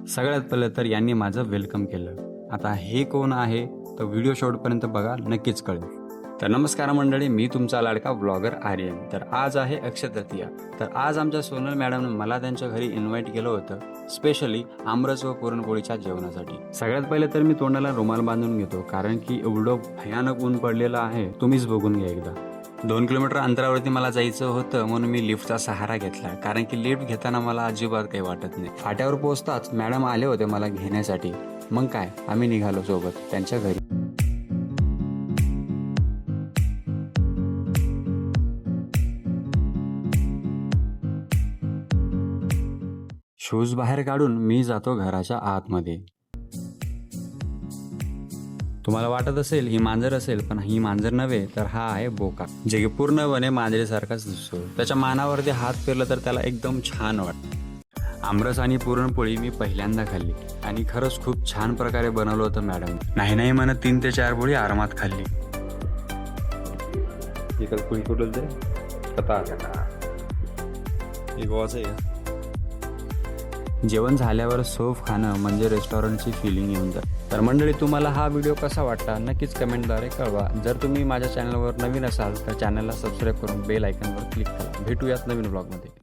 सगळ्यात पहिले तर यांनी माझं वेलकम केलं। आता हे कोण आहे तर व्हिडिओ शेवटपर्यंत बघा, नक्कीच कळेल। तर नमस्कार मंडळी, मी तुमचा लाडका ब्लॉगर आर्यन। तर आज आहे अक्षय तृतीया। तर आज आमच्या सोनल मॅडमने मला त्यांच्या घरी इन्व्हाइट केलं होतं, स्पेशली आमरस व पुरणपोळीच्या जेवणासाठी। सगळ्यात पहिले तर मी तोंडाला रुमाल बांधून घेतो, कारण की एवढं भयानक ऊन पडलेलं आहे, तुम्हीच बघून घ्या एकदा। 2 किलोमीटर अंतरावरती मला जायचं होतं, म्हणून मी लिफ्टचा सहारा घेतला, कारण की लिफ्ट घेताना मला अजिबात काही वाटत नाही। फाट्यावर पोहोचताच मॅडम आले होते मला घेण्यासाठी। मग काय, आम्ही निघालो सोबत त्यांच्या घरी। शूज बाहेर काढून मी जातो घराच्या आतमध्ये। तुम्हाला वाटत असेल ही मांजर असेल, पण ही मांजर नव्हे, तर हा आहे बोका, जे की पूर्णपणे मांजरीसारखाच दिसतो। त्याच्या मानावरती हात फिरला तर त्याला एकदम छान वाटतं। आमरस आणि पुरणपोळी मी पहिल्यांदा खाल्ली आणि खरंच खूप छान प्रकारे बनवलं होतं मॅडम। नाही म्हणत 3 ते 4 पोळी आरामात खाल्ली। पोळी कुठलं ते जेवण झाल्यावर सोफ खाणं म्हणजे रेस्टॉरंटची फिलिंग येऊन जाते। तर मंडळी, तुम्हाला हा व्हिडिओ कसा वाटला नक्कीच कमेंटद्वारे कळवा। जर तुम्ही माझ्या चॅनलवर नवीन असाल तर चॅनलला सबस्क्राईब करून बेल आयकॉनवर क्लिक करा। भेटूयात नवीन व्लॉगमध्ये।